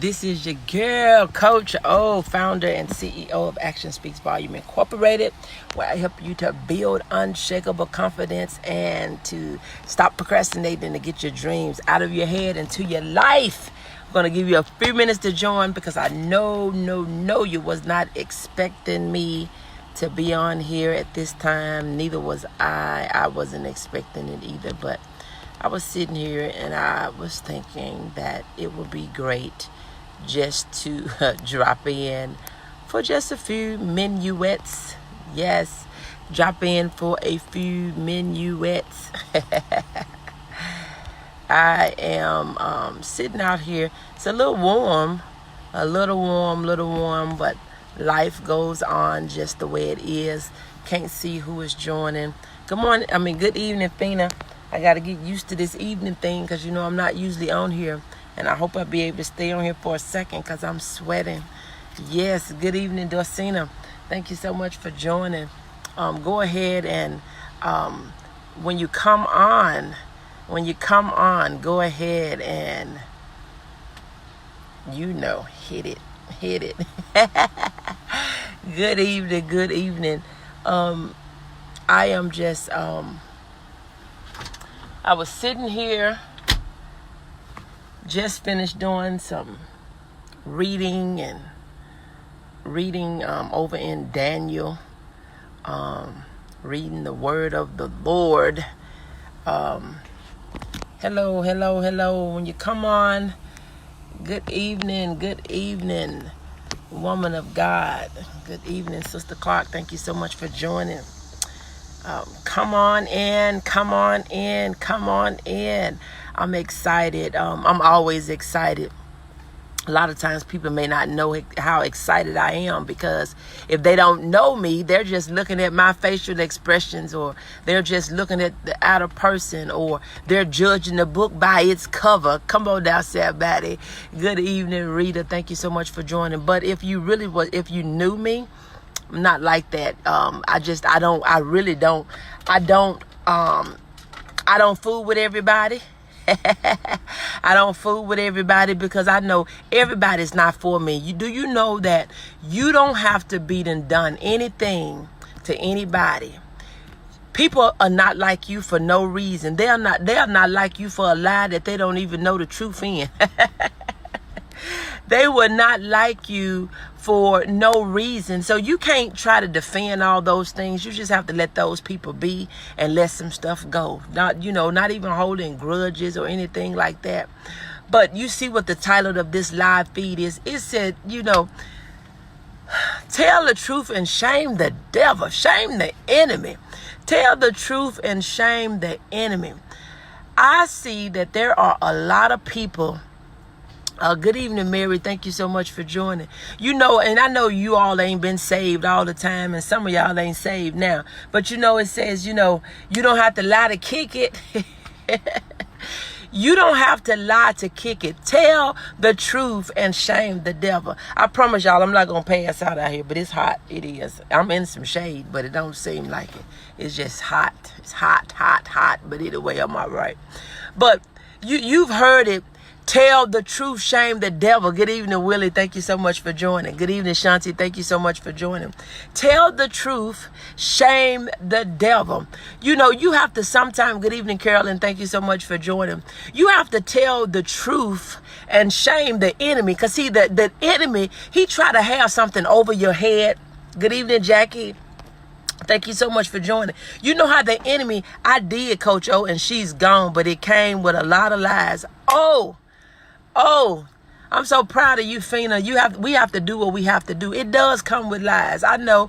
This is your girl, Coach O, founder and CEO of Action Speaks Volume Incorporated, where I help you to build unshakable confidence and to stop procrastinating to get your dreams out of your head into your life. I'm going to give you a few minutes to join because I know you was not expecting me to be on here at this time. Neither was I. I wasn't expecting it either, but I was sitting here and I was thinking that it would be great just to drop in for just a few minuets. Yes, drop in for a few minuets. I am sitting out here. It's a little warm, but life goes on just the way it is. Can't see who is joining. Good evening, Fina. I got to get used to this evening thing because, I'm not usually on here. And I hope I'll be able to stay on here for a second because I'm sweating. Yes, good evening, Dorsina. Thank you so much for joining. Go ahead and when you come on, go ahead and, hit it. Good evening. I am just, I was sitting here, just finished doing some reading over in Daniel, reading the word of the Lord. Hello. When you come on, good evening, woman of God. Good evening, Sister Clark. Thank you so much for joining. Come on in. I'm excited. I'm always excited. A lot of times people may not know how excited I am because if they don't know me, they're just looking at my facial expressions, or they're just looking at the outer person, or they're judging the book by its cover. Come on down, somebody. Good evening, Rita. Thank you so much for joining. But if you knew me, I'm not like that. I don't fool with everybody. I don't fool with everybody because I know everybody's not for me. Do you know that you don't have to be done anything to anybody? People are not like you for no reason. They are not like you for a lie that they don't even know the truth in. They would not like you for no reason. So you can't try to defend all those things. You just have to let those people be and let some stuff go. Not even holding grudges or anything like that. But you see what the title of this live feed is. It said, tell the truth and shame the devil. Shame the enemy. Tell the truth and shame the enemy. I see that there are a lot of people. Good evening, Mary. Thank you so much for joining. And I know you all ain't been saved all the time, and some of y'all ain't saved now. But it says, you don't have to lie to kick it. You don't have to lie to kick it. Tell the truth and shame the devil. I promise y'all, I'm not going to pass out here, but it's hot. It is. I'm in some shade, but it don't seem like it. It's just hot. It's hot. But either way, I'm all right. But you've heard it. Tell the truth, shame the devil. Good evening, Willie. Thank you so much for joining. Good evening, Shanti. Thank you so much for joining. Tell the truth, shame the devil. You have to sometimes, good evening, Carolyn. Thank you so much for joining. You have to tell the truth and shame the enemy. Because see, the enemy, he try to have something over your head. Good evening, Jackie. Thank you so much for joining. You know how the enemy, I did, Coach O, and she's gone, but it came with a lot of lies. Oh, I'm so proud of you, Fina. We have to do what we have to do. It does come with lies. I know.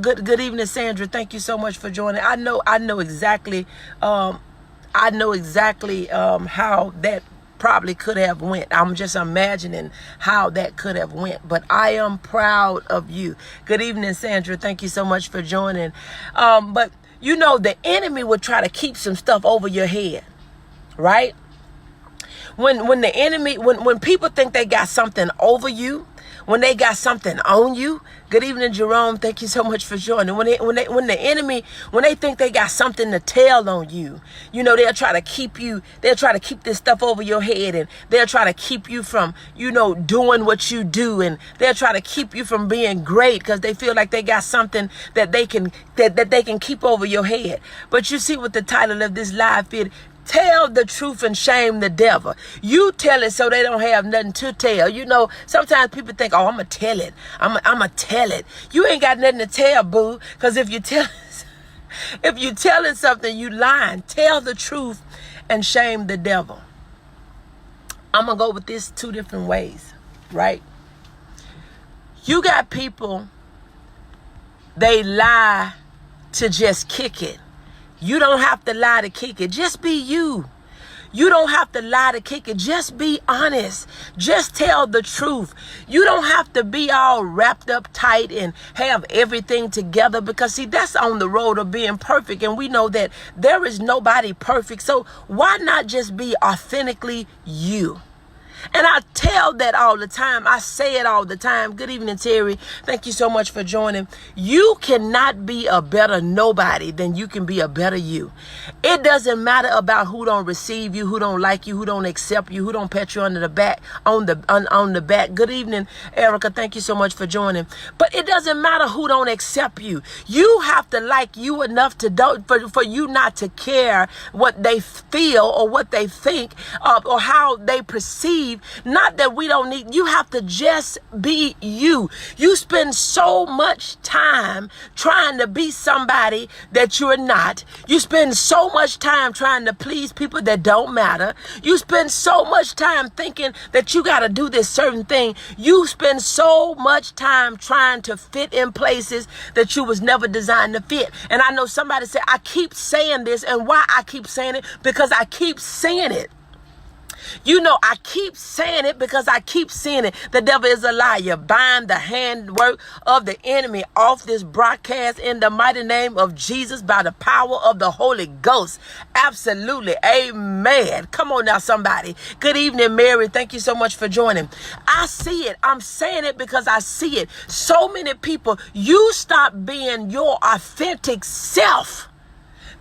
Good evening, Sandra. Thank you so much for joining. I know exactly. How that probably could have went. I'm just imagining how that could have went. But I am proud of you. Good evening, Sandra. Thank you so much for joining. But the enemy would try to keep some stuff over your head, right? When the enemy, when people think they got something over you, when they got something on you. Good evening, Jerome. Thank you so much for joining. When the enemy, when they think they got something to tell on you, you know, they'll try to keep you, they'll try to keep this stuff over your head, and they'll try to keep you from, you know, doing what you do, and they'll try to keep you from being great because they feel like they got something that they can that they can keep over your head. But you see what the title of this live feed, tell the truth and shame the devil. You tell it so they don't have nothing to tell. You know, sometimes people think, oh, I'm going to tell it. I'm going to tell it. You ain't got nothing to tell, boo. Because if you telling something, you lying. Tell the truth and shame the devil. I'm going to go with this 2 different ways, right? You got people, they lie to just kick it. You don't have to lie to kick it. Just be you. You don't have to lie to kick it. Just be honest. Just tell the truth. You don't have to be all wrapped up tight and have everything together, because see, that's on the road of being perfect. And we know that there is nobody perfect. So why not just be authentically you? And I tell that all the time. I say it all the time. Good evening, Terry. Thank you so much for joining. You cannot be a better nobody than you can be a better you. It doesn't matter about who don't receive you, who don't like you, who don't accept you, who don't pat you under the back, on the back. Good evening, Erica. Thank you so much for joining. But it doesn't matter who don't accept you. You have to like you enough to for you not to care what they feel or what they think or how they perceive. Not that we don't need, you have to just be you. You spend so much time trying to be somebody that you're not. You spend so much time trying to please people that don't matter. You spend so much time thinking that you got to do this certain thing. You spend so much time trying to fit in places that you was never designed to fit. And I know somebody said, I keep saying this, and why I keep saying it? Because I keep saying it. You know, I keep saying it because I keep seeing it. The devil is a liar. Bind the handwork of the enemy off this broadcast in the mighty name of Jesus by the power of the Holy Ghost. Absolutely. Amen. Come on now, somebody. Good evening, Mary. Thank you so much for joining. I see it. I'm saying it because I see it. So many people, you stop being your authentic self,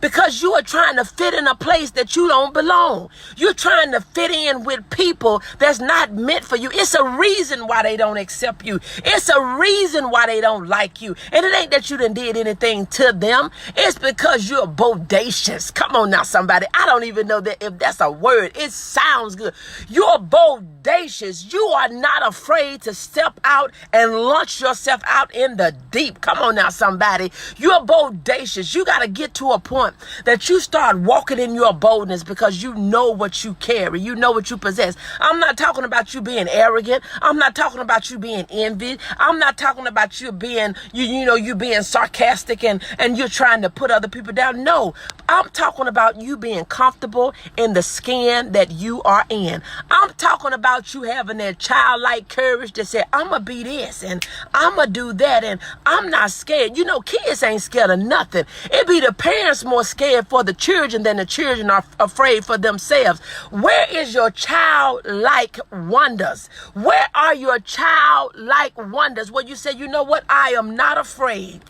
because you are trying to fit in a place that you don't belong. You're trying to fit in with people that's not meant for you. It's a reason why they don't accept you. It's a reason why they don't like you. And it ain't that you done did anything to them. It's because you're bodacious. Come on now, somebody. I don't even know that if that's a word. It sounds good. You're bodacious. You are not afraid to step out and launch yourself out in the deep. Come on now, somebody. You're bodacious. You got to get to a point that you start walking in your boldness because you know what you carry. You know what you possess. I'm not talking about you being arrogant. I'm not talking about you being envied. I'm not talking about you being, you being sarcastic and you're trying to put other people down. No, I'm talking about you being comfortable in the skin that you are in. I'm talking about you having that childlike courage to say, I'm going to be this and I'm going to do that and I'm not scared. You know, kids ain't scared of nothing. It be the parents more scared for the children than the children are afraid for themselves. Where is your childlike wonders? Where are your childlike wonders? Where you say, you know what? I am not afraid.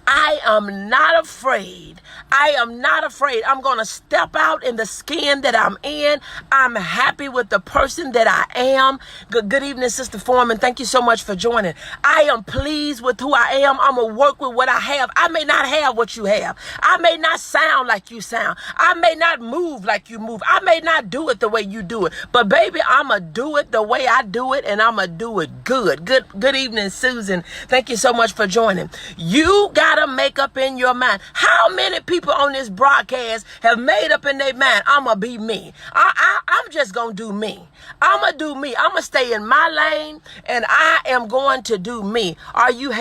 I am not afraid. I am not afraid. I'm going to step out in the skin that I'm in. I'm happy with the person that I am. Good evening, Sister Foreman. Thank you so much for joining. I am pleased with who I am. I'm going to work with what I have. I may not have what you have. I may not sound like you sound. I may not move like you move. I may not do it the way you do it. But baby, I'm going to do it the way I do it, and I'm going to do it good. Good evening, Susan. Thank you so much for joining. You got to make up in your mind. How many people on this broadcast have made up in their mind, I'm going to be me. I'm just going to do me. I'm going to do me. I'm going to stay in my lane and I am going to do me. Are you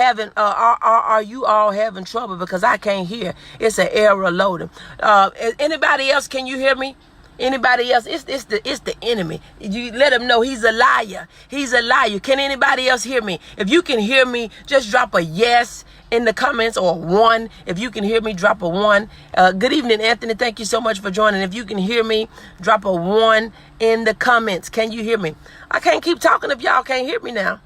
all having trouble? Because I can't hear. It's an error loading. Anybody else, can you hear me? Anybody else? It's the enemy. You let him know he's a liar. He's a liar. Can anybody else hear me? If you can hear me, just drop a yes in the comments, or one. If you can hear me, drop a one. Good evening, Anthony. Thank you so much for joining. If you can hear me, drop a one in the comments. Can you hear me? I can't keep talking if y'all can't hear me now.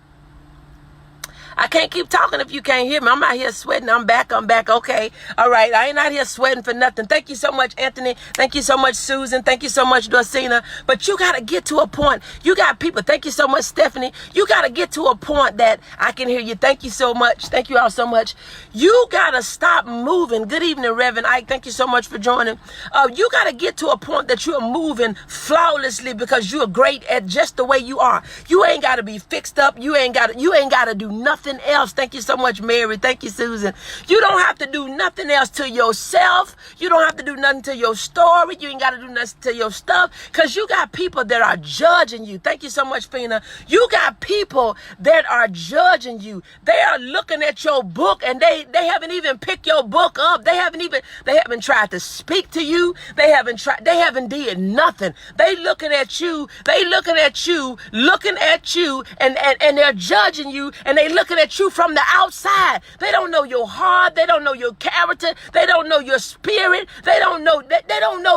I can't keep talking if you can't hear me. I'm out here sweating. I'm back. Okay. All right. I ain't out here sweating for nothing. Thank you so much, Anthony. Thank you so much, Susan. Thank you so much, Dorcina. But you got to get to a point. You got people. Thank you so much, Stephanie. You got to get to a point that I can hear you. Thank you so much. Thank you all so much. You got to stop moving. Good evening, Reverend Ike. Thank you so much for joining. You got to get to a point that you're moving flawlessly because you're great at just the way you are. You ain't got to be fixed up. You ain't got to do nothing else. Thank you so much, Mary. Thank you, Susan. You don't have to do nothing else to yourself. You don't have to do nothing to your story. You ain't got to do nothing to your stuff because you got people that are judging you. Thank you so much, Fina. You got people that are judging you. They are looking at your book and they haven't even picked your book up. They haven't tried to speak to you. They haven't did nothing. They looking at you and they're judging you, and they looking at you from the outside. They don't know your heart. They don't know your character. They don't know your spirit. They don't know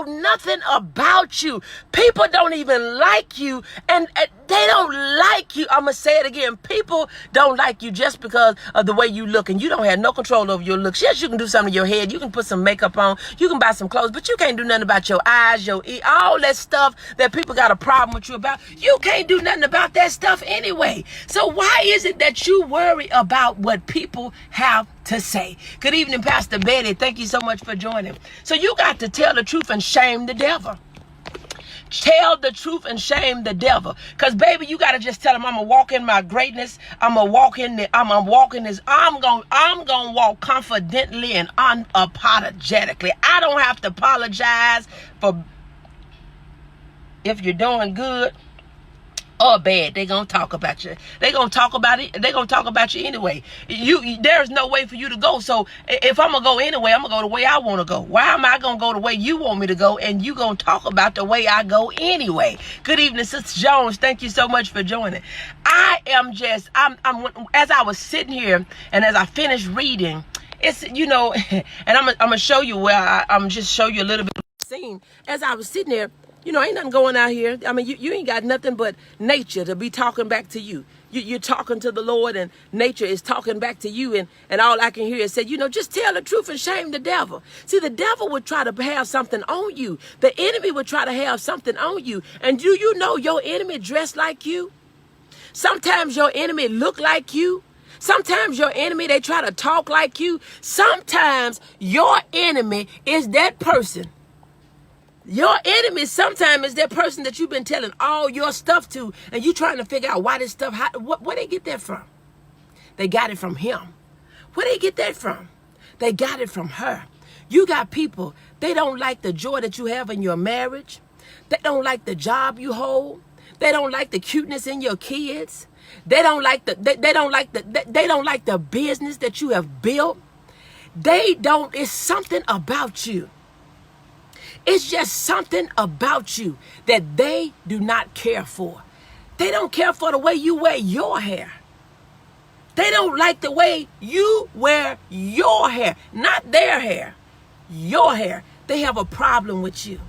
nothing about you. People don't even like you, and they don't like you. I'm going to say it again. People don't like you just because of the way you look, and you don't have no control over your looks. Yes, you can do something to your head. You can put some makeup on. You can buy some clothes, but you can't do nothing about your eyes, your ears, all that stuff that people got a problem with you about. You can't do nothing about that stuff anyway. So why is it that you worry about what people have to say? Good evening, Pastor Betty. Thank you so much for joining. So you got to tell the truth and shame the devil. Tell the truth and shame the devil. Because, baby, you got to just tell him, I'm going to walk in my greatness. I'm going to walk in this. I'm going to walk confidently and unapologetically. I don't have to apologize for if you're doing good or bad. They're going to talk about you. They're going to talk about it. They're going to talk about you anyway. There's no way for you to go. So if I'm going to go anyway, I'm going to go the way I want to go. Why am I going to go the way you want me to go? And you going to talk about the way I go anyway. Good evening, Sister Jones. Thank you so much for joining. As I was sitting here and as I finished reading, it's, and I'm going to show you where I'm just show you a little bit of the scene. As I was sitting there, ain't nothing going out here. I mean, you ain't got nothing but nature to be talking back to you. You're talking to the Lord, and nature is talking back to you, and all I can hear is say, just tell the truth and shame the devil. See, the devil would try to have something on you. The enemy would try to have something on you. And do you know your enemy dressed like you? Sometimes your enemy look like you. Sometimes your enemy, they try to talk like you. Sometimes your enemy is that person. Your enemy sometimes is that person that you've been telling all your stuff to, and you trying to figure out why this stuff, where they get that from? They got it from him. Where they get that from? They got it from her. You got people, they don't like the joy that you have in your marriage. They don't like the job you hold. They don't like the cuteness in your kids. They don't like the business that you have built. It's something about you. It's just something about you that they do not care for. They don't care for the way you wear your hair. They don't like the way you wear your hair, not their hair, your hair. They have a problem with you.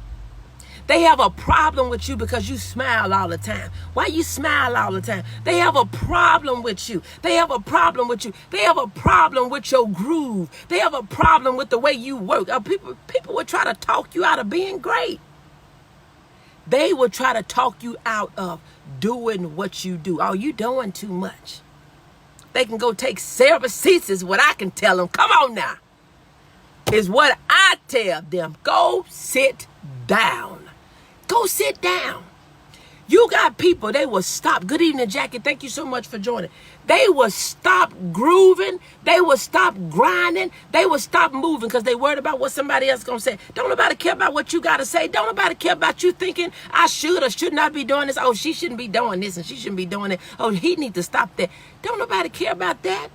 They have a problem with you because you smile all the time. Why you smile all the time? They have a problem with you. They have a problem with you. They have a problem with your groove. They have a problem with the way you work. People would try to talk you out of being great. They would try to talk you out of doing what you do. Oh, you doing too much. They can go take seats is what I can tell them. Come on now. Is what I tell them. Go sit down. Go sit down. You got people, they will stop. Good evening, Jackie. Thank you so much for joining. They will stop grooving. They will stop grinding. They will stop moving because they worried about what somebody else is going to say. Don't nobody care about what you got to say. Don't nobody care about you thinking, I should or should not be doing this. Oh, she shouldn't be doing this and she shouldn't be doing it. Oh, he need to stop that. Don't nobody care about that.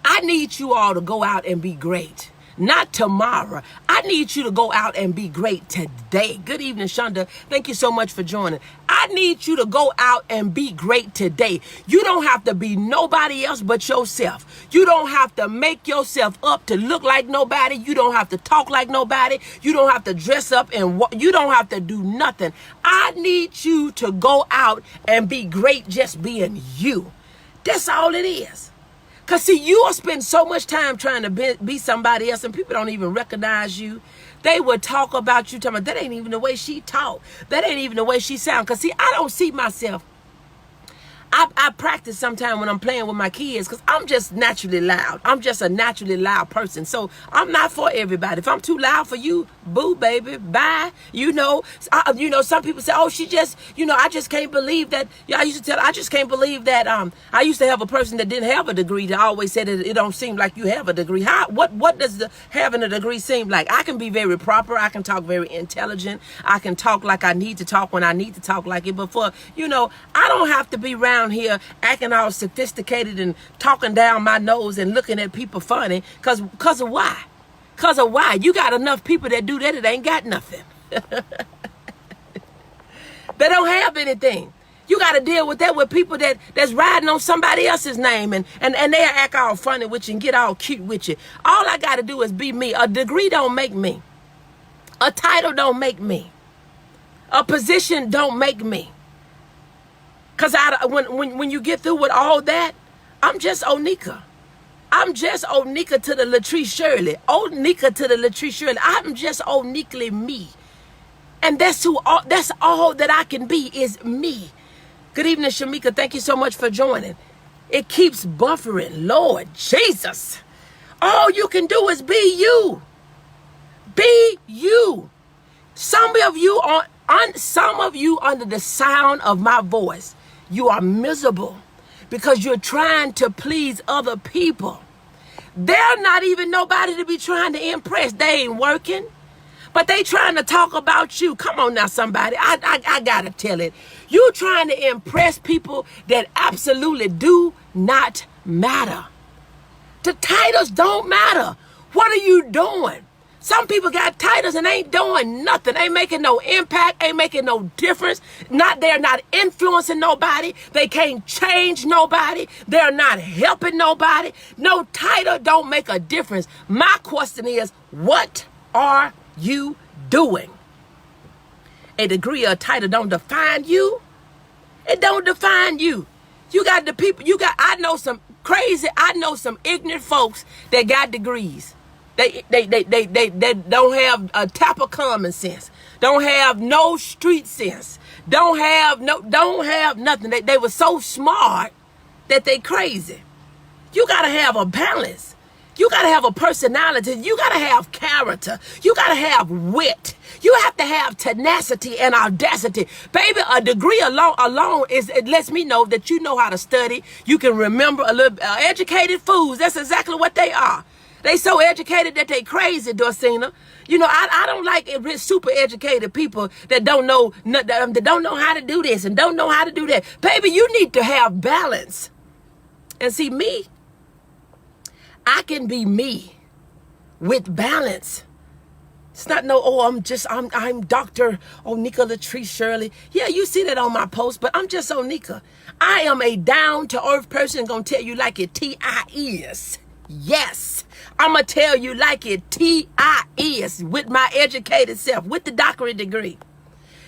I need you all to go out and be great. not tomorrow. I need you to go out and be great today. Good evening, Shonda. Thank you so much for joining. I need you to go out and be great today. You don't have to be nobody else but yourself. You don't have to make yourself up to look like nobody. You don't have to talk like nobody. You don't have to dress up and you don't have to do nothing. I need you to go out and be great just being you. That's all it is. Because, see, you will spend so much time trying to be somebody else, and people don't even recognize you. They would talk about you, talking about, that ain't even the way she talk. That ain't even the way she sound. Because, see, I don't see myself. I practice sometimes when I'm playing with my kids because I'm just naturally loud. I'm just a naturally loud person. So I'm not for everybody. If I'm too loud for you, boo, baby, bye. Some people say, oh, she just, I just can't believe that. I used to tell, I just can't believe that. I used to have a person that didn't have a degree that always said it don't seem like you have a degree. What does having a degree seem like? I can be very proper. I can talk very intelligent. I can talk like I need to talk when I need to talk like it. But for, I don't have to be around here acting all sophisticated and talking down my nose and looking at people funny because of why? Because of why? You got enough people that do that ain't got nothing. They don't have anything. You got to deal with that with people that's riding on somebody else's name and they act all funny with you and get all cute with you. All I got to do is be me. A degree don't make me. A title don't make me. A position don't make me. Because when you get through with all that, I'm just Onika. I'm just Onika to the Latrice Shirley. Onika to the Latrice Shirley. I'm just Onikly me. And that's all that I can be is me. Good evening, Shamika. Thank you so much for joining. It keeps buffering. Lord Jesus. All you can do is be you. Be you. Some of you under the sound of my voice, you are miserable because you're trying to please other people. They're not even nobody to be trying to impress. They ain't working, but they trying to talk about you. Come on now, somebody. I gotta tell it. You trying to impress people that absolutely do not matter. The titles don't matter. What are you doing? Some people got titles and ain't doing nothing. Ain't making no impact. Ain't making no difference. They're not influencing nobody. They can't change nobody. They're not helping nobody. No title don't make a difference. My question is, what are you doing? A degree or a title don't define you. It don't define you. You got the people, I know some ignorant folks that got degrees. They don't have a tap of common sense. Don't have no street sense. Don't have nothing. They were so smart that they crazy. You gotta have a balance. You gotta have a personality. You gotta have character. You gotta have wit. You have to have tenacity and audacity. Baby, a degree alone it lets me know that you know how to study. You can remember a little educated fools. That's exactly what they are. They so educated that they crazy, Dorsina. I don't like super educated people that don't know how to do this and don't know how to do that. Baby, you need to have balance. And see, me, I can be me with balance. It's not I'm Dr. Onika Latrice Shirley. Yeah, you see that on my post, but I'm just Onika. I am a down-to-earth person gonna tell you like it T.I. is. Yes, I'm going to tell you like it T.I. is with my educated self, with the doctorate degree.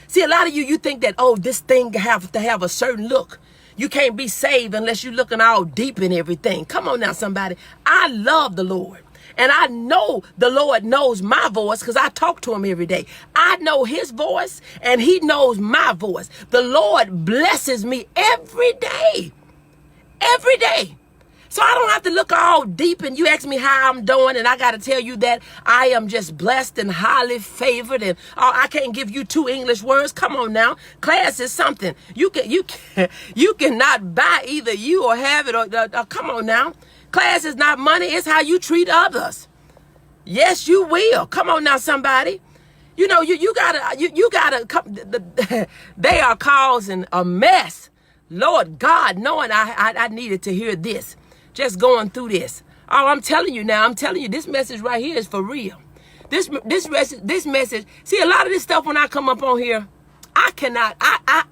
See, a lot of you think that, this thing have to have a certain look. You can't be saved unless you're looking all deep in everything. Come on now, somebody. I love the Lord. And I know the Lord knows my voice because I talk to him every day. I know his voice and he knows my voice. The Lord blesses me every day. Every day. So I don't have to look all deep and you ask me how I'm doing and I got to tell you that I am just blessed and highly favored and I can't give you 2 English words. Come on now. Class is something. You cannot buy either you or have it or come on now. Class is not money. It's how you treat others. Yes, you will. Come on now, somebody. You gotta, they are causing a mess. Lord God, knowing I needed to hear this. Just going through this. Oh, I'm telling you now. I'm telling you, this message right here is for real. This message. See, a lot of this stuff when I come up on here, I cannot. I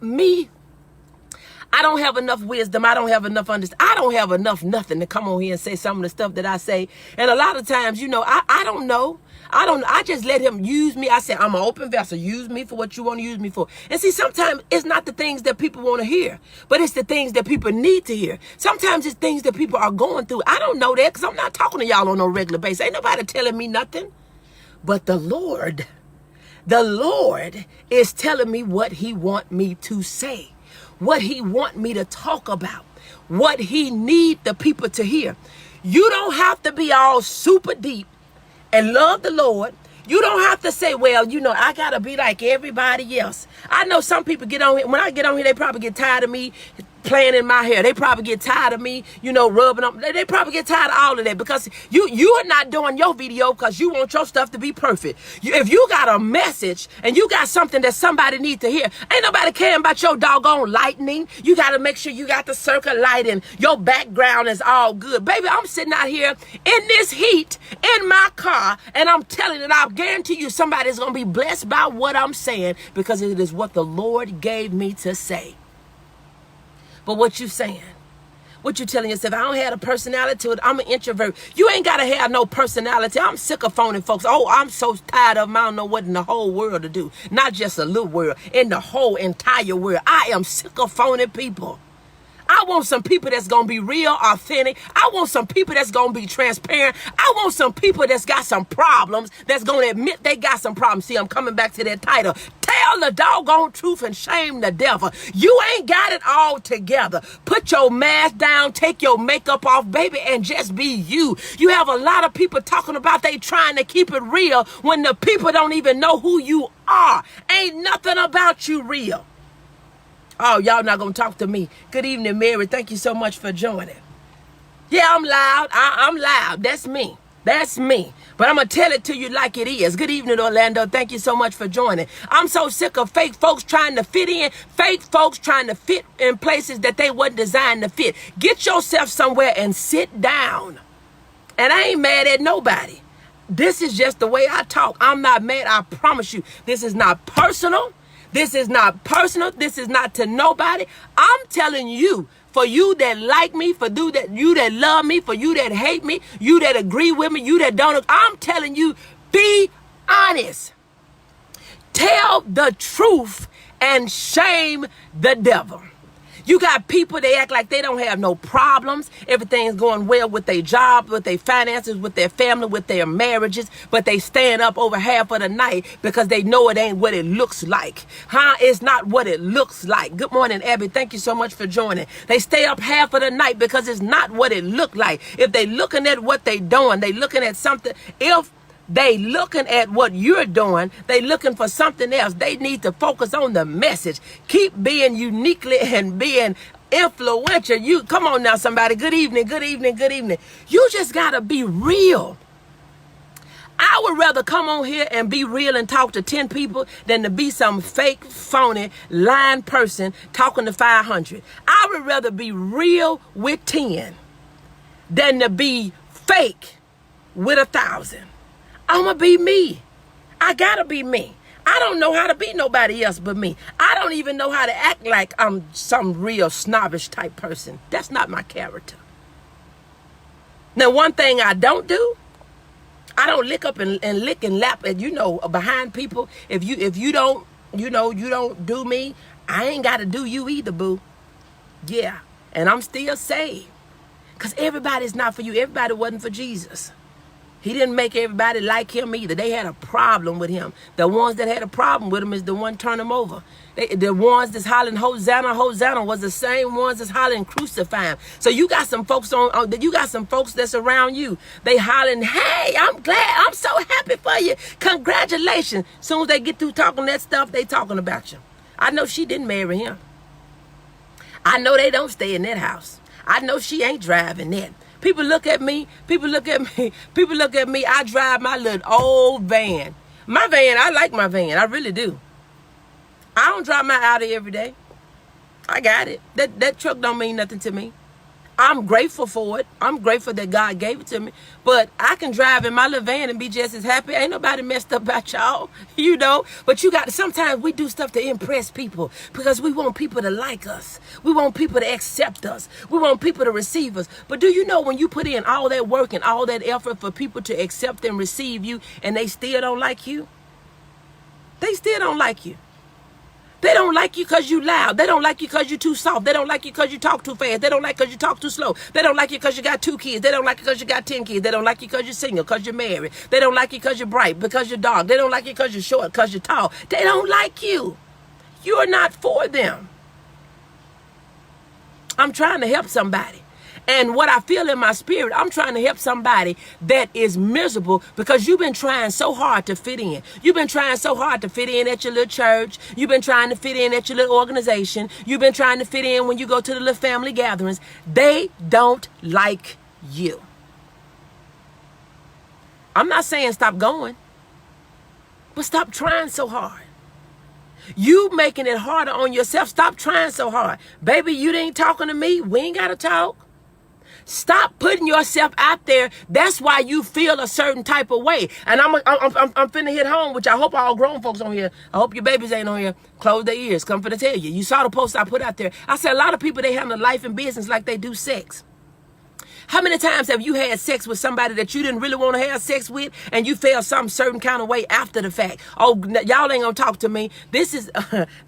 don't have enough wisdom. I don't have enough understanding. I don't have enough nothing to come on here and say some of the stuff that I say. And a lot of times, you know, I don't know. I just let him use me. I say, I'm an open vessel. Use me for what you want to use me for. And see, sometimes it's not the things that people want to hear, but it's the things that people need to hear. Sometimes it's things that people are going through. I don't know that because I'm not talking to y'all on no regular basis. Ain't nobody telling me nothing. But the Lord is telling me what he want me to say, what he want me to talk about, what he need the people to hear. You don't have to be all super deep and love the Lord. You don't have to say, well, you know, I got to be like everybody else. I know some people get on here. When I get on here, they probably get tired of me playing in my hair. They probably get tired of me, you know, rubbing up. They probably get tired of all of that because you are not doing your video because you want your stuff to be perfect. If you got a message and you got something that somebody needs to hear, ain't nobody caring about your doggone lighting. You got to make sure you got the circle lighting. Your background is all good. Baby, I'm sitting out here in this heat in my car and I'm telling you, I guarantee you somebody's going to be blessed by what I'm saying because it is what the Lord gave me to say. But what you saying? What you telling yourself? I don't have a personality to it. I'm an introvert. You ain't got to have no personality. I'm sick of phoning folks. Oh, I'm so tired of them. I don't know what in the whole world to do. Not just a little world. In the whole entire world. I am sick of phoning people. I want some people that's going to be real, authentic. I want some people that's going to be transparent. I want some people that's got some problems, that's going to admit they got some problems. See, I'm coming back to that title. Tell the doggone truth and shame the devil. You ain't got it all together. Put your mask down, take your makeup off, baby, and just be you. You have a lot of people talking about they trying to keep it real when the people don't even know who you are. Ain't nothing about you real. Oh, y'all not going to talk to me. Good evening, Mary. Thank you so much for joining. Yeah, I'm loud. I'm loud. That's me. That's me. But I'm going to tell it to you like it is. Good evening, Orlando. Thank you so much for joining. I'm so sick of fake folks trying to fit in. Fake folks trying to fit in places that they wasn't designed to fit. Get yourself somewhere and sit down. And I ain't mad at nobody. This is just the way I talk. I'm not mad. I promise you. This is not personal. This is not personal. This is not to nobody. I'm telling you, for you that like me, for you that love me, for you that hate me, you that agree with me, you that don't, I'm telling you, be honest. Tell the truth and shame the devil. You got people, they act like they don't have no problems. Everything's going well with their job, with their finances, with their family, with their marriages. But they stand up over half of the night because they know it ain't what it looks like. It's not what it looks like. Good morning, Abby. Thank you so much for joining. They stay up half of the night because it's not what it looked like. If they looking at what they doing, they looking at something. If they looking at what you're doing, they looking for something else. They need to focus on the message. Keep being uniquely and being influential. You come on now, somebody. Good evening, good evening, good evening. You just gotta be real. I would rather come on here and be real and talk to 10 people than to be some fake, phony, lying person talking to 500. I would rather be real with 10 than to be fake with 1,000. I'ma be me. I gotta be me. I don't know how to be nobody else but me. I don't even know how to act like I'm some real snobbish type person. That's not my character. Now, one thing I don't do, I don't lick up and lick and lap at, behind people. If you don't, you don't do me, I ain't gotta do you either, boo. Yeah. And I'm still saved. Because everybody's not for you. Everybody wasn't for Jesus. He didn't make everybody like him either. They had a problem with him. The ones that had a problem with him is the one turn him over. The ones that's hollering Hosanna, Hosanna was the same ones that's hollering crucify him. So you got some folks you got some folks that's around you. They hollering, hey, I'm glad, I'm so happy for you. Congratulations. Soon as they get through talking that stuff, they talking about you. I know she didn't marry him. I know they don't stay in that house. I know she ain't driving that. People look at me, I drive my little old van. My van, I like my van, I really do. I don't drive my Audi every day. I got it. That truck don't mean nothing to me. I'm grateful for it. I'm grateful that God gave it to me. But I can drive in my little van and be just as happy. Ain't nobody messed up about y'all, you know. But you got to, sometimes we do stuff to impress people because we want people to like us. We want people to accept us. We want people to receive us. But do you know when you put in all that work and all that effort for people to accept and receive you and they still don't like you? They still don't like you. They don't like you because you loud. They don't like you because you too soft. They don't like you because you talk too fast. They don't like you because you talk too slow. They don't like you because you got 2 kids. They don't like you because you got 10 kids. They don't like you because you're single, because you're married. They don't like you because you're bright, because you're dark. They don't like you because you're short, because you're tall. They don't like you. You're not for them. I'm trying to help somebody. And what I feel in my spirit, I'm trying to help somebody that is miserable because you've been trying so hard to fit in. You've been trying so hard to fit in at your little church. You've been trying to fit in at your little organization. You've been trying to fit in when you go to the little family gatherings. They don't like you. I'm not saying stop going, but stop trying so hard. You making it harder on yourself. Stop trying so hard. Baby, you ain't talking to me. We ain't got to talk. Stop putting yourself out there. That's why you feel a certain type of way. And I'm finna hit home, which I hope all grown folks on here. I hope your babies ain't on here. Close their ears. Come finna tell you. You saw the post I put out there. I said a lot of people, they handle life and business like they do sex. How many times have you had sex with somebody that you didn't really want to have sex with and you felt some certain kind of way after the fact? Oh, y'all ain't gonna talk to me. This is,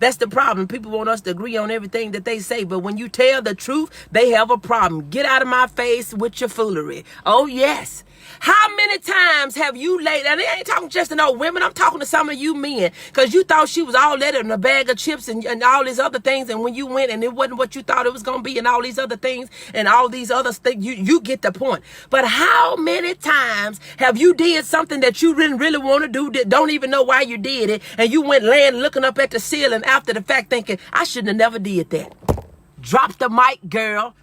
that's the problem. People want us to agree on everything that they say, but when you tell the truth, they have a problem. Get out of my face with your foolery. Oh, yes. How many times have you laid, and I ain't talking just to no women, I'm talking to some of you men, because you thought she was all that in a bag of chips and all these other things, and when you went and it wasn't what you thought it was going to be and all these other things and all these other things, you get the point. But how many times have you did something that you didn't really want to do, that don't even know why you did it, and you went laying looking up at the ceiling after the fact thinking, I shouldn't have never did that. Drop the mic, girl.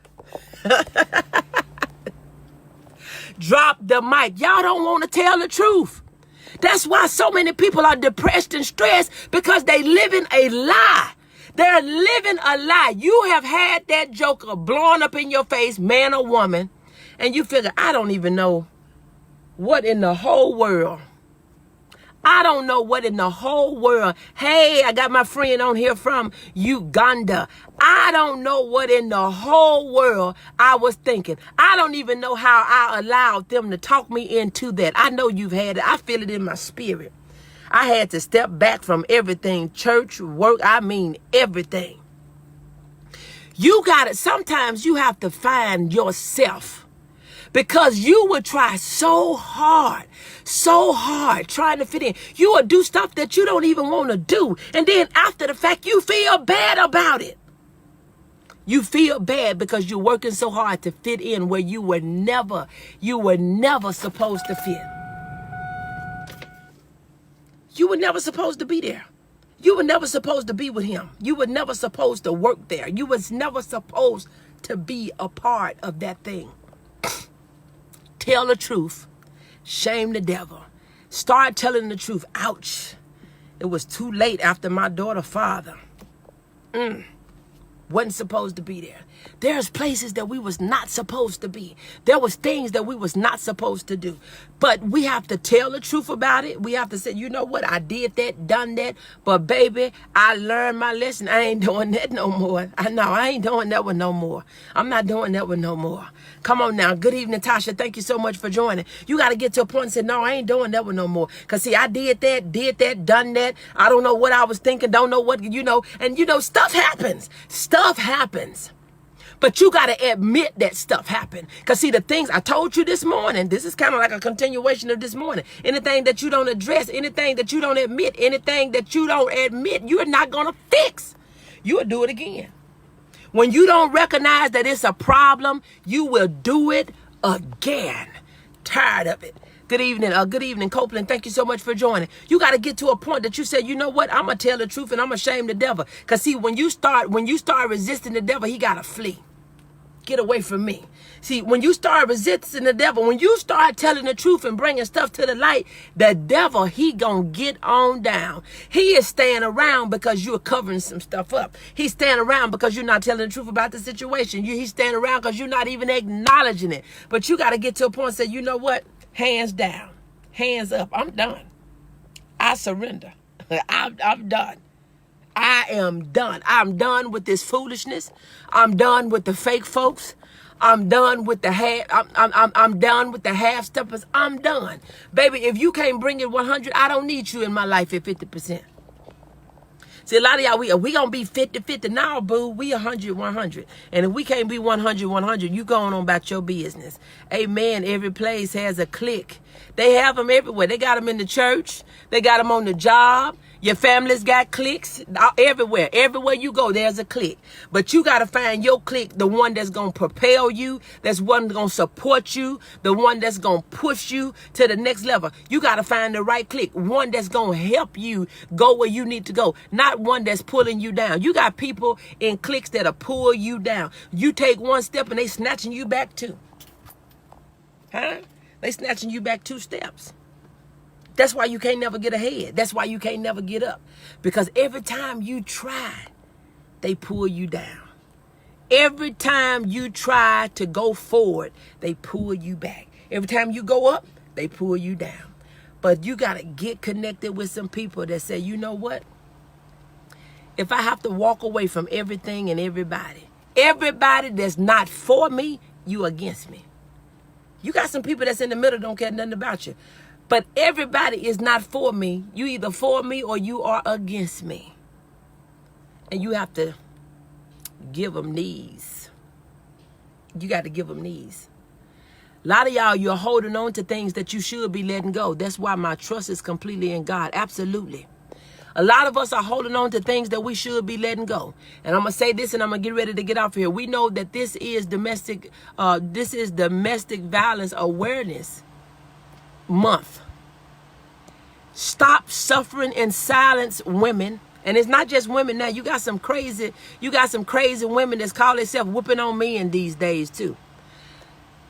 Drop the mic. Y'all don't want to tell the truth. That's why so many people are depressed and stressed, because they living a lie. They're living a lie. You have had that joker blowing up in your face, man or woman, and you figure, I don't even know what in the whole world. I don't know what in the whole world. Hey, I got my friend on here from Uganda. I don't know what in the whole world I was thinking. I don't even know how I allowed them to talk me into that. I know you've had it. I feel it in my spirit. I had to step back from everything, church, work, I mean everything. You got it. Sometimes you have to find yourself. Because you would try so hard trying to fit in. You would do stuff that you don't even want to do. And then after the fact, you feel bad about it. You feel bad because you're working so hard to fit in where you were never supposed to fit. You were never supposed to be there. You were never supposed to be with him. You were never supposed to work there. You was never supposed to be a part of that thing. Tell the truth. Shame the devil. Start telling the truth. Ouch. It was too late after my daughter's father. Wasn't supposed to be there. There's places that we was not supposed to be. There was things that we was not supposed to do. But we have to tell the truth about it. We have to say, you know what? I did that, done that. But baby, I learned my lesson. I ain't doing that no more. I ain't doing that one no more. I'm not doing that one no more. Come on now. Good evening, Tasha. Thank you so much for joining. You got to get to a point and say, no, I ain't doing that one no more. Because see, I did that, done that. I don't know what I was thinking. Don't know what, and stuff happens. Stuff happens. But you got to admit that stuff happened. Because see, the things I told you this morning, this is kind of like a continuation of this morning. Anything that you don't address, anything that you don't admit, you're not going to fix. You'll do it again. When you don't recognize that it's a problem, you will do it again. Tired of it. Good evening, Copeland. Thank you so much for joining. You got to get to a point that you say, you know what? I'm going to tell the truth and I'm going to shame the devil. Because see, when you start resisting the devil, he got to flee. Get away from me. See, when you start resisting the devil, when you start telling the truth and bringing stuff to the light, the devil, he gonna get on down. He is staying around because you're covering some stuff up. He's staying around because you're not telling the truth about the situation. He's staying around because you're not even acknowledging it. But you got to get to a point and say, you know what? Hands down. Hands up. I'm done. I surrender. I'm done. I am done. I'm done with this foolishness. I'm done with the fake folks. I'm done with the I'm done with the half steppers. I'm done. Baby, if you can't bring it 100, I don't need you in my life at 50%. See, a lot of y'all, we gonna be 50-50. Now, boo, we 100-100. And if we can't be 100-100, you going on about your business. Amen. Every place has a clique. They have them everywhere. They got them in the church. They got them on the job. Your family's got cliques everywhere. Everywhere you go, there's a clique. But you got to find your clique, the one that's going to propel you, that's one that's going to support you, the one that's going to push you to the next level. You got to find the right clique, one that's going to help you go where you need to go, not one that's pulling you down. You got people in cliques that'll pull you down. You take one step and they snatching you back two. Huh? They snatching you back 2 steps. That's why you can't never get ahead. That's why you can't never get up. Because every time you try, they pull you down. Every time you try to go forward, they pull you back. Every time you go up, they pull you down. But you got to get connected with some people that say, you know what? If I have to walk away from everything and everybody that's not for me, you against me. You got some people that's in the middle, don't care nothing about you. But everybody is not for me. You either for me or you are against me. And you have to give them knees. You got to give them knees. A lot of y'all, you're holding on to things that you should be letting go. That's why my trust is completely in God. Absolutely. A lot of us are holding on to things that we should be letting go. And I'm going to say this and I'm going to get ready to get off here. We know that this is domestic violence awareness month. Stop suffering in silence, women. And it's not just women now. You got some crazy women that's call themselves whooping on men these days too.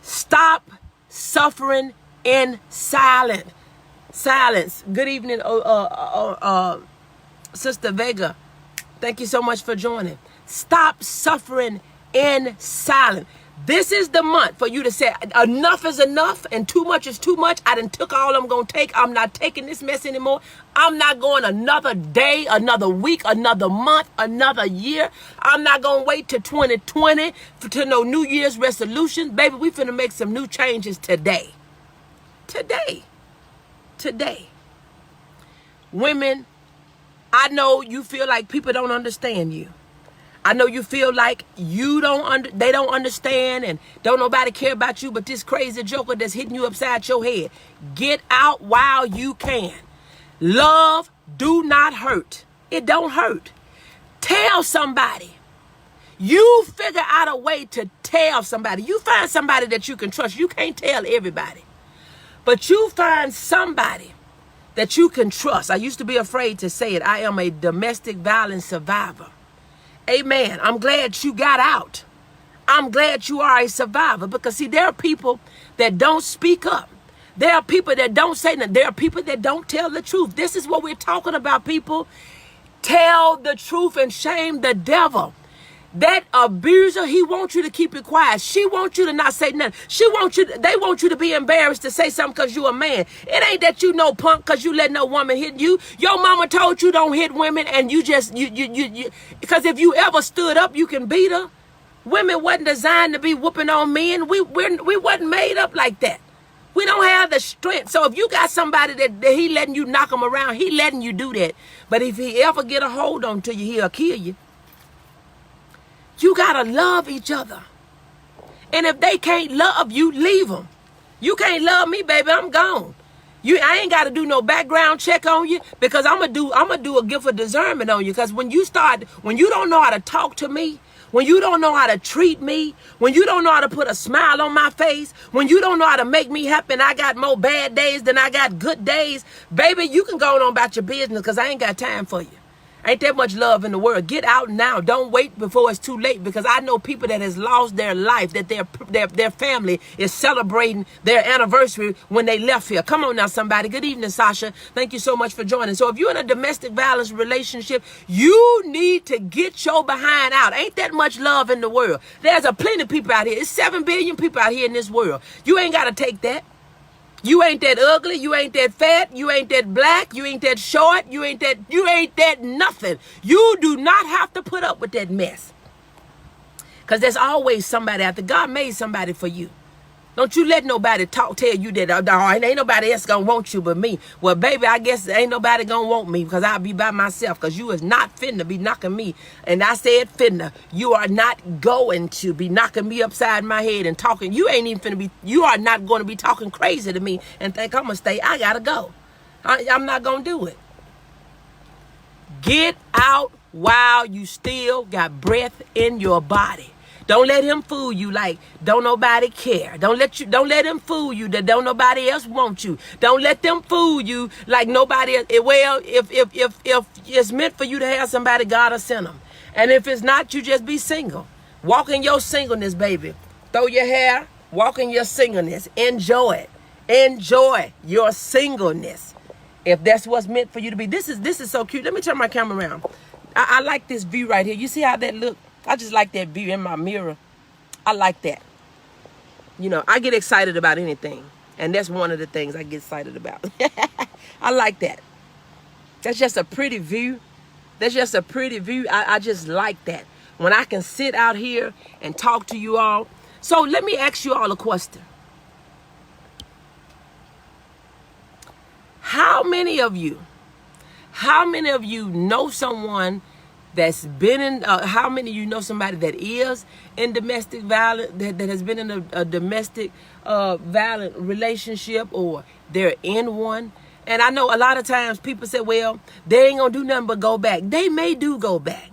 Stop suffering in silence. Good evening, Sister Vega. Thank you so much for joining. Stop suffering in silence. This is the month for you to say enough is enough and too much is too much. I done took all I'm going to take. I'm not taking this mess anymore. I'm not going another day, another week, another month, another year. I'm not going to wait till 2020 to no New Year's resolution. Baby, we finna make some new changes today. Today. Women, I know you feel like people don't understand you. I know you feel like they don't understand and don't nobody care about you, but this crazy joker that's hitting you upside your head. Get out while you can. Love do not hurt. It don't hurt. Tell somebody. You figure out a way to tell somebody. You find somebody that you can trust. You can't tell everybody. But you find somebody that you can trust. I used to be afraid to say it. I am a domestic violence survivor. Amen. I'm glad you got out. I'm glad you are a survivor because, see, there are people that don't speak up. There are people that don't say nothing. There are people that don't tell the truth. This is what we're talking about, people. Tell the truth and shame the devil. That abuser, he wants you to keep it quiet. She wants you to not say nothing. They want you to be embarrassed to say something because you're a man. It ain't that you know punk because you let no woman hit you. Your mama told you don't hit women and you because if you ever stood up, you can beat her. Women wasn't designed to be whooping on men. We wasn't made up like that. We don't have the strength. So if you got somebody that he letting you knock him around, he letting you do that. But if he ever get a hold on to you, he'll kill you. You got to love each other. And if they can't love you, leave them. You can't love me, baby, I'm gone. I ain't got to do no background check on you because I'm going to do a gift of discernment on you. Because when you don't know how to talk to me, when you don't know how to treat me, when you don't know how to put a smile on my face, when you don't know how to make me happy and I got more bad days than I got good days, baby, you can go on about your business because I ain't got time for you. Ain't that much love in the world. Get out now. Don't wait before it's too late, because I know people that has lost their life, that their family is celebrating their anniversary when they left here. Come on now, somebody. Good evening, Sasha. Thank you so much for joining. So if you're in a domestic violence relationship, you need to get your behind out. Ain't that much love in the world. There's a plenty of people out here. It's 7 billion people out here in this world. You ain't got to take that. You ain't that ugly, you ain't that fat, you ain't that black, you ain't that short, you ain't that nothing. You do not have to put up with that mess. Because there's always somebody out there. God made somebody for you. Don't you let nobody tell you that, oh, ain't nobody else gonna want you but me. Well, baby, I guess ain't nobody gonna want me, because I'll be by myself, because you is not finna be knocking me. And I said finna. You are not going to be knocking me upside my head and talking. You ain't even finna be, you are not going to be talking crazy to me and think I'm gonna stay. I gotta go. I'm not gonna do it. Get out while you still got breath in your body. Don't let him fool you like don't nobody care. Don't let him fool you that don't nobody else want you. Don't let them fool you like nobody else. Well, if it's meant for you to have somebody, God will send them. And if it's not, you just be single. Walk in your singleness, baby. Throw your hair, walk in your singleness. Enjoy it. Enjoy your singleness. If that's what's meant for you to be. This is so cute. Let me turn my camera around. I like this view right here. You see how that look? I just like that view in my mirror. I like that. You know, I get excited about anything. And that's one of the things I get excited about. I like that. That's just a pretty view. That's just a pretty view. I just like that. When I can sit out here and talk to you all. So let me ask you all a question. How many of you know someone that's been in, how many of you know somebody that is in domestic violence, that has been in a domestic violent relationship, or they're in one? And I know a lot of times people say, well, they ain't gonna do nothing but go back. They may do go back,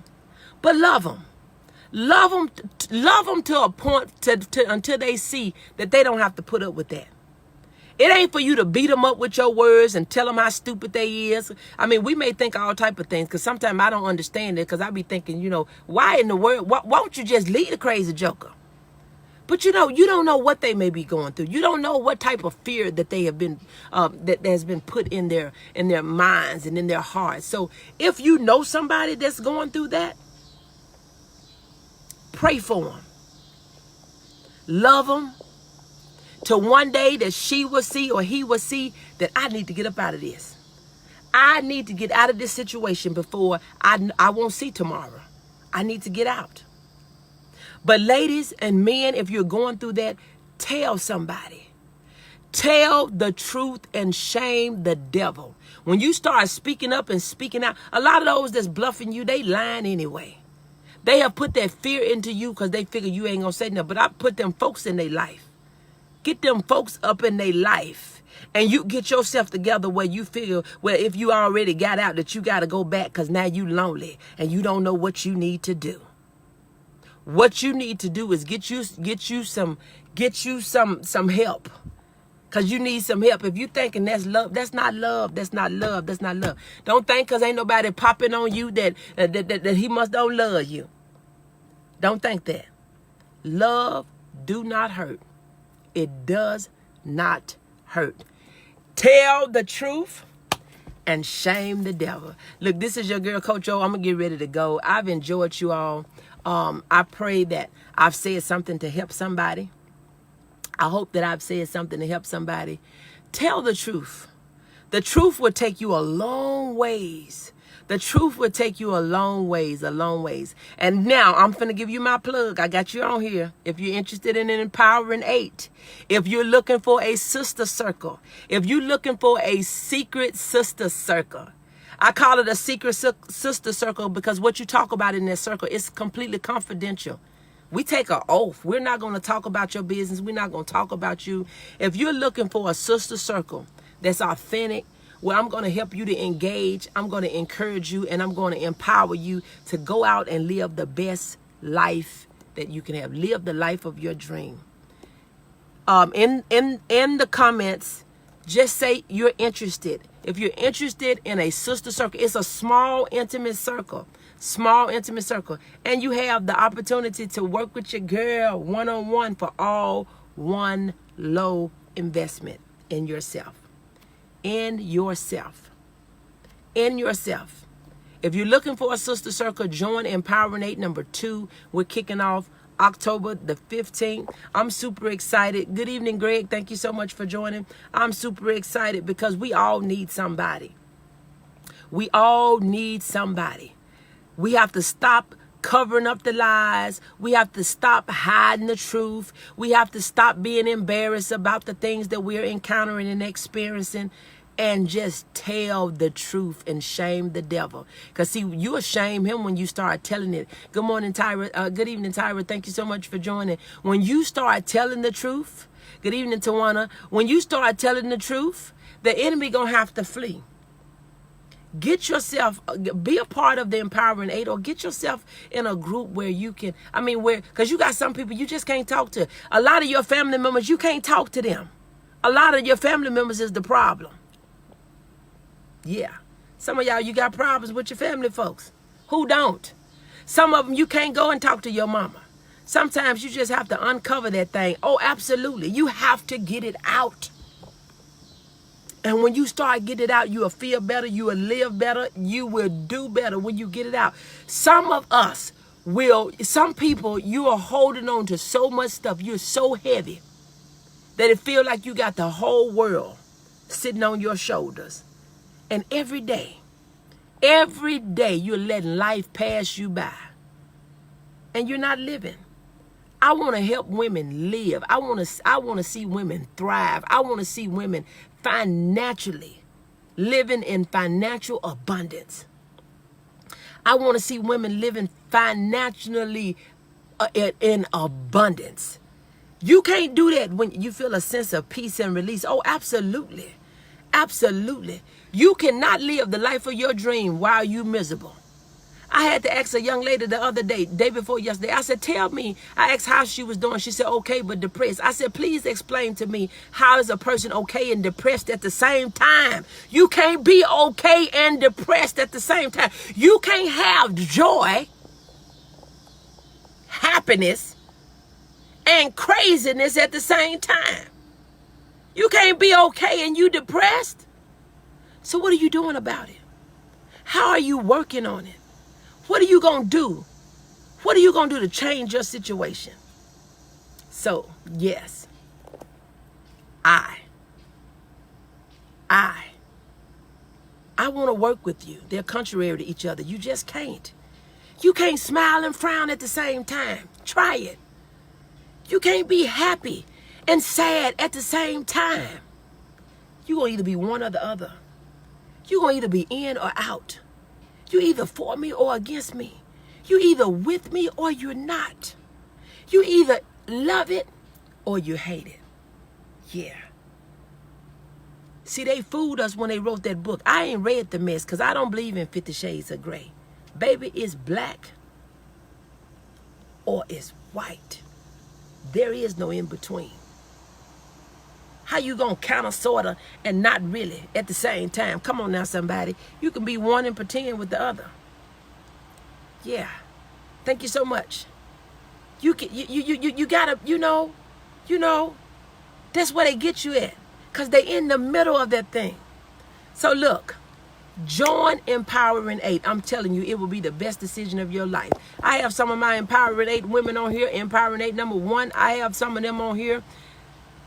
but love them. Love them to a point until they see that they don't have to put up with that. It ain't for you to beat them up with your words and tell them how stupid they is. I mean, we may think all type of things, because sometimes I don't understand it, because I be thinking, you know, why in the world, why won't you just leave the crazy joker? But you know, you don't know what they may be going through. You don't know what type of fear that they have been, that has been put in their minds and in their hearts. So if you know somebody that's going through that, pray for them. Love them. To one day that she will see or he will see that I need to get up out of this. I need to get out of this situation before I won't see tomorrow. I need to get out. But ladies and men, if you're going through that, tell somebody. Tell the truth and shame the devil. When you start speaking up and speaking out, a lot of those that's bluffing you, they lying anyway. They have put that fear into you because they figure you ain't gonna say nothing. But I put them folks in their life. Get them folks up in their life, and you get yourself together where you feel, well, if you already got out, that you got to go back because now you lonely and you don't know what you need to do. What you need to do is get you some help, because you need some help. If you thinking that's love, that's not love. That's not love. That's not love. Don't think because ain't nobody popping on you that he must don't love you. Don't think that. Love do not hurt. It does not hurt. Tell the truth and shame the devil. Look, this is your girl, Coach O. I'm going to get ready to go. I've enjoyed you all. I pray that I've said something to help somebody. I hope that I've said something to help somebody. Tell the truth. The truth will take you a long ways. The truth will take you a long ways, a long ways. And now I'm finna give you my plug. I got you on here. If you're interested in an Empowering 8, if you're looking for a sister circle, if you're looking for a secret sister circle, I call it a secret sister circle because what you talk about in that circle is completely confidential. We take an oath. We're not going to talk about your business. We're not going to talk about you. If you're looking for a sister circle that's authentic, where I'm going to help you to engage, I'm going to encourage you, and I'm going to empower you to go out and live the best life that you can have. Live the life of your dream. In the comments, just say you're interested. If you're interested in a sister circle, it's a small, intimate circle. Small, intimate circle. And you have the opportunity to work with your girl one-on-one for all one low investment in yourself. In yourself. In yourself. If you're looking for a sister circle, join Empowering 8 number 2. We're kicking off October the 15th. I'm super excited. Good evening, Greg. Thank you so much for joining. I'm super excited because we all need somebody. We all need somebody. We have to stop covering up the lies. We have to stop hiding the truth. We have to stop being embarrassed about the things that we're encountering and experiencing, and just tell the truth and shame the devil. Because see, you'll shame him when you start telling it. Good morning, Tyra. Good evening, Tyra. Thank you so much for joining. When you start telling the truth, good evening, Tawana. When you start telling the truth, the enemy gonna have to flee. Get yourself, be a part of the Empowering 8, or get yourself in a group where you can, because you got some people you just can't talk to. A lot of your family members, you can't talk to them. A lot of your family members is the problem. Yeah. Some of y'all, you got problems with your family folks. Who don't? Some of them, you can't go and talk to your mama. Sometimes you just have to uncover that thing. Oh, absolutely. You have to get it out. And when you start getting it out, you will feel better, you will live better, you will do better when you get it out. Some people, you are holding on to so much stuff, you're so heavy, that it feels like you got the whole world sitting on your shoulders. And every day, you're letting life pass you by. And you're not living. I want to help women live. I want to see women thrive. I want to see women financially living in financial abundance. I want to see women living financially in abundance. You can't do that when you feel a sense of peace and release. Oh, absolutely. Absolutely. You cannot live the life of your dream while you're miserable. I had to ask a young lady the other day before yesterday. I said, tell me. I asked how she was doing. She said, okay, but depressed. I said, please explain to me, how is a person okay and depressed at the same time? You can't be okay and depressed at the same time. You can't have joy, happiness, and craziness at the same time. You can't be okay and you depressed. So what are you doing about it? How are you working on it? What are you going to do? What are you going to do to change your situation? So, yes, I want to work with you. They're contrary to each other. You just can't. You can't smile and frown at the same time. Try it. You can't be happy and sad at the same time. You're going to either be one or the other. You're going to either be in or out. You either for me or against me. You either with me or you're not. You either love it or you hate it. Yeah. See, they fooled us when they wrote that book. I ain't read The Mess because I don't believe in 50 Shades of Grey. Baby, it's black or it's white. There is no in between. How you gonna kinda, sorta, and not really at the same time? Come on now, somebody. You can be one and pretend with the other. Yeah. Thank you so much. You gotta, you know, that's where they get you at. Because they in the middle of that thing. So look, join Empowering 8. I'm telling you, it will be the best decision of your life. I have some of my Empowering 8 women on here. Empowering 8 number 1. I have some of them on here.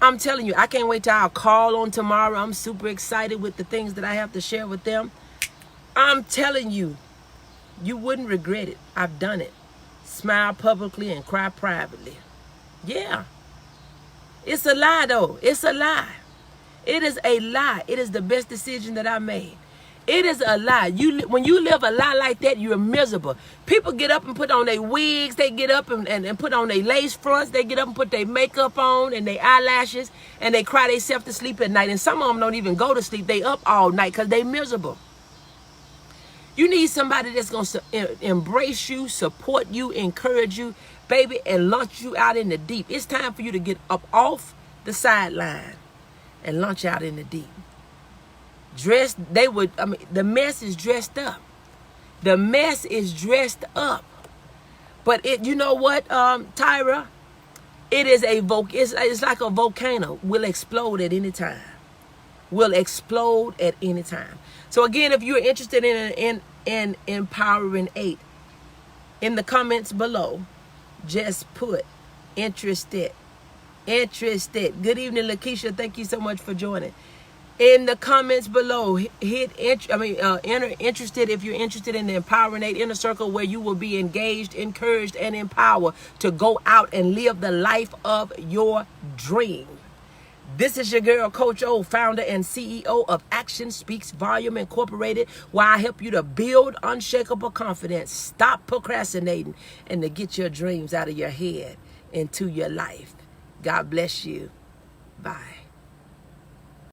I'm telling you, I can't wait till I'll call on tomorrow. I'm super excited with the things that I have to share with them. I'm telling you, you wouldn't regret it. I've done it. Smile publicly and cry privately. Yeah. It's a lie, though. It's a lie. It is a lie. It is the best decision that I made. It is a lie. When you live a lie like that, you're miserable. People get up and put on their wigs. They get up and put on their lace fronts. They get up and put their makeup on and their eyelashes. And they cry themselves to sleep at night. And some of them don't even go to sleep. They up all night because they miserable. You need somebody that's going to embrace you, support you, encourage you, baby, and launch you out in the deep. It's time for you to get up off the sideline and launch out in the deep. The mess is dressed up. The mess is dressed up. But you know what, Tyra? It is it's like a volcano. Will explode at any time. Will explode at any time. So again, if you're interested in Empowering 8, in the comments below, just put interested. Interested. Good evening, Lakeisha. Thank you so much for joining. In the comments below, enter interested if you're interested in the Empowering 8 Inner Circle, where you will be engaged, encouraged, and empowered to go out and live the life of your dream. This is your girl, Coach O, founder and CEO of Action Speaks Volume Incorporated, where I help you to build unshakable confidence, stop procrastinating, and to get your dreams out of your head into your life. God bless you. Bye.